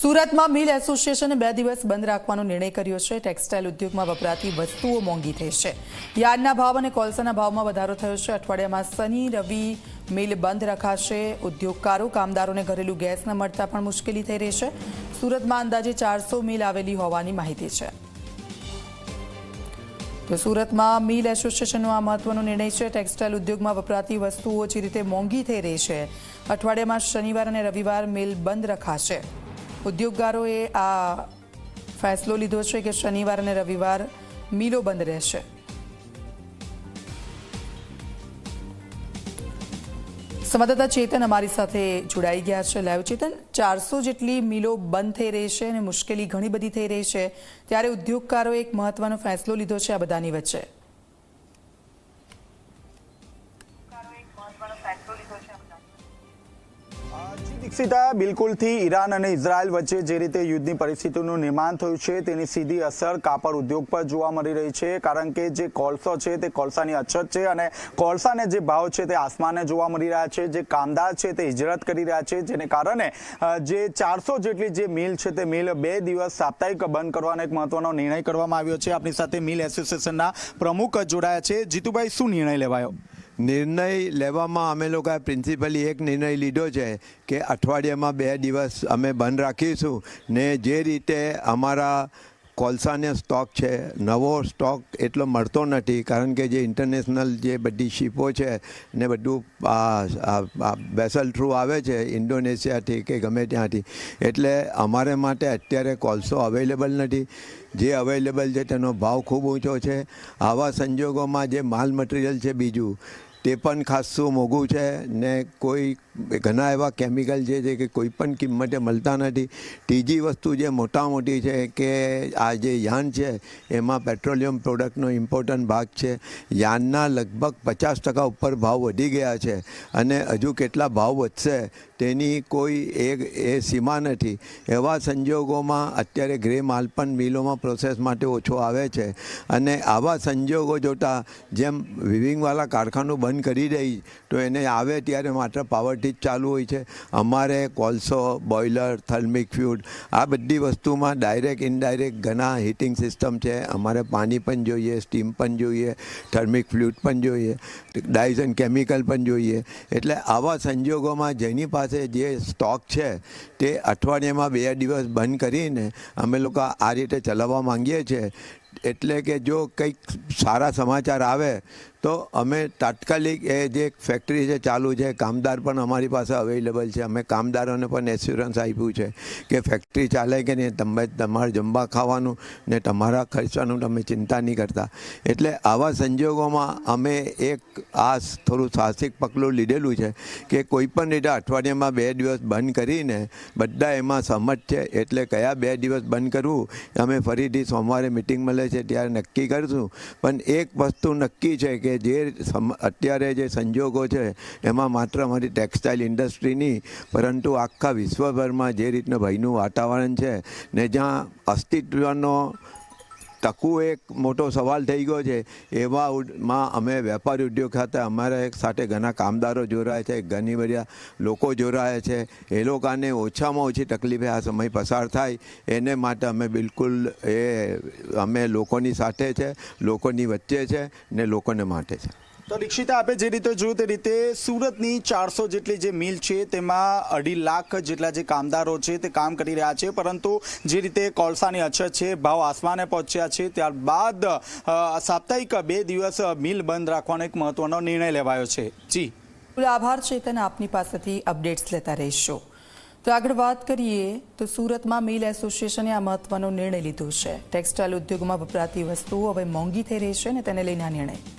સુરતમાં મિલ એસોસિએશને 2 દિવસ બંધ રાખવાનો નિર્ણય કર્યો છે। ટેક્સટાઇલ ઉદ્યોગમાં વપરાતી વસ્તુઓ મોંઘી થઈ છે। યાર્ડના ભાવ અને કોલસાના ભાવમાં વધારો થયો છે। અઠવાડિયામાં શનિ રવિ મિલ બંધ રખાશે। ઉદ્યોગકારો કામદારોને ઘરેલું ગેસ ન મળતા પણ મુશ્કેલી થઈ રહી છે। સુરતમાં અંદાજે 400 મિલ આવેલી હોવાની માહિતી છે। તો સુરતમાં મિલ એસોસિએશનનો આ મહત્વનો નિર્ણય છે। ટેક્સટાઇલ ઉદ્યોગમાં વપરાતી વસ્તુઓ જે રીતે મોંઘી થઈ રહી છે, અઠવાડિયામાં શનિવાર અને રવિવાર મિલ બંધ રખાશે। ઉદ્યોગકારોએ આ ફેસલો લીધો છે કે શનિવાર અને રવિવાર મિલો બંધ રહેશે। સંવાદદાતા ચેતન અમારી સાથે જોડાઈ ગયા છે। લાઈવ ચેતન, 400 જેટલી મિલો બંધ થઈ રહી છે અને મુશ્કેલી ઘણી બધી થઈ રહી છે, ત્યારે ઉદ્યોગકારોએ એક મહત્વનો ફેસલો લીધો છે આ બધાની વચ્ચે। દીક્ષિતા, બિલકુલથી ઈરાન અને ઇઝરાયલ વચ્ચે જે રીતે યુદ્ધની પરિસ્થિતિનું નિર્માણ થયું છે તેની સીધી અસર કાપડ ઉદ્યોગ પર જોવા મળી રહી છે, કારણ કે જે કોલસો છે તે કોલસાની અછત છે અને કોલસાને જે ભાવ છે તે આસમાને જોવા મળી રહ્યા છે। જે કામદાર છે તે હિજરત કરી રહ્યા છે, જેને કારણે જે 400 જેટલી જે મિલ છે તે મિલ 2 દિવસ સાપ્તાહિક બંધ કરવાનો એક મહત્વનો નિર્ણય કરવામાં આવ્યો છે। આપણી સાથે મિલ એસોસિએશનના પ્રમુખ જોડાયા છે। જીતુભાઈ, શું નિર્ણય લેવાયો? નિર્ણય લેવામાં અમે લોકોએ પ્રિન્સિપલી એક નિર્ણય લીધો છે કે અઠવાડિયામાં 2 દિવસ અમે બંધ રાખીશું ને જે રીતે અમારા કોલસાનો સ્ટોક છે, નવો સ્ટોક એટલો મળતો નથી, કારણ કે જે ઇન્ટરનેશનલ જે બધી શિપો છે ને બધું વેસલ થ્રુ આવે છે ઇન્ડોનેશિયાથી કે ગમે ત્યાંથી, એટલે અમારે માટે અત્યારે કોલસો અવેલેબલ નથી। જે અવેલેબલ છે તેનો ભાવ ખૂબ ઊંચો છે। આવા સંજોગોમાં જે માલ મટીરિયલ છે બીજું તે પણ ખાસું મોંઘું છે ને કોઈ ઘણા એવા કેમિકલ છે કે કોઈ પણ કિંમતે મળતા નથી। ત્રીજી વસ્તુ જે મોટી છે કે આ જે યાર્ન છે એમાં પેટ્રોલિયમ પ્રોડક્ટનો ઇમ્પોર્ટન્ટ ભાગ છે। યાર્નના લગભગ 50% ઉપર ભાવ વધી ગયા છે અને હજુ કેટલા ભાવ વધશે તેની કોઈ એ સીમા નથી। એવા સંજોગોમાં અત્યારે ગ્રે માલ પણ મિલોમાં પ્રોસેસ માટે ઓછો આવે છે અને આવા સંજોગો જોતાં જેમ વિવિંગવાળા કારખાનું બંધ કરી દઈ તો એને આવે ત્યારે માત્ર પાવરથી જ ચાલુ હોય છે। અમારે કોલસો, બોઇલર, થર્મિક ફ્યુડ આ બધી વસ્તુમાં ડાયરેક્ટ ઇનડાયરેક્ટ ઘણા હીટિંગ સિસ્ટમ છે। અમારે પાણી પણ જોઈએ, સ્ટીમ પણ જોઈએ, થર્મિક ફ્લુઇડ પણ જોઈએ, ડાયઝન કેમિકલ પણ જોઈએ। એટલે આવા સંજોગોમાં જેની પાસે જે સ્ટોક છે તે અઠવાડિયામાં 2 દિવસ બંધ કરીને અમે લોકો આ રીતે ચલાવવા માંગીએ છીએ। એટલે કે જો કંઈક સારા સમાચાર આવે તો અમે તાત્કાલિક એ જે ફેક્ટરી છે ચાલુ છે, કામદાર પણ અમારી પાસે અવેલેબલ છે। અમે કામદારોને પણ એશ્યોરન્સ આપ્યું છે કે ફેક્ટરી ચાલે કે નહીં, તમે તમારે જમવા ખાવાનું ને તમારા ખર્ચાનું તમે ચિંતા નહીં કરતા। એટલે આવા સંજોગોમાં અમે એક આ થોડું સાહસિક પગલું લીધેલું છે કે કોઈ પણ રીતે અઠવાડિયામાં 2 દિવસ બંધ કરીને બધા એમાં સહમત છે। એટલે કયા 2 દિવસ બંધ કરવું અમે ફરીથી સોમવારે મિટિંગ મળે છે ત્યારે નક્કી કરીશું। પણ એક વસ્તુ નક્કી છે કે જે અત્યારે જે સંજોગો છે એમાં માત્ર અમારી ટેક્સટાઇલ ઇન્ડસ્ટ્રી નહીં પરંતુ આખા વિશ્વભરમાં જે રીતના ભયનું વાતાવરણ છે ને જ્યાં અસ્તિત્વનો ટકવું એક મોટો સવાલ થઈ ગયો છે, એવામાં અમે વેપારી ઉદ્યોગ ખાતે અમારા એક સાથે ઘણા કામદારો જોડાયા છે, ઘણી બધા લોકો જોડાયા છે। એ લોકોને ઓછામાં ઓછી તકલીફે આ સમય પસાર થાય એને માટે અમે બિલકુલ અમે લોકોની સાથે છે, લોકોની વચ્ચે છે ને લોકોને માટે છે। તો દીક્ષિતા, આપે જે રીતે જોયું તે રીતે સુરતની 400 જેટલી જે મિલ છે તેમાં 2.5 લાખ જેટલા જે કામદારો છે તે કામ કરી રહ્યા છે, પરંતુ જે રીતે કોલસાની અછત છે, ભાવ આસમાને પહોંચ્યા છે, ત્યારબાદ સાપ્તાહિક 2 દિવસ મિલ બંધ રાખવાનો એક મહત્વનો નિર્ણય લેવાયો છે। જી આભાર ચેતન, આપની પાસેથી અપડેટ્સ લેતા રહીશું। તો આગળ વાત કરીએ તો સુરતમાં મિલ એસોસિએશને આ મહત્વનો નિર્ણય લીધો છે। ટેક્સટાઇલ ઉદ્યોગમાં વપરાતી વસ્તુઓ હવે મોંઘી થઈ રહી છે અને તેને લઈને આ નિર્ણય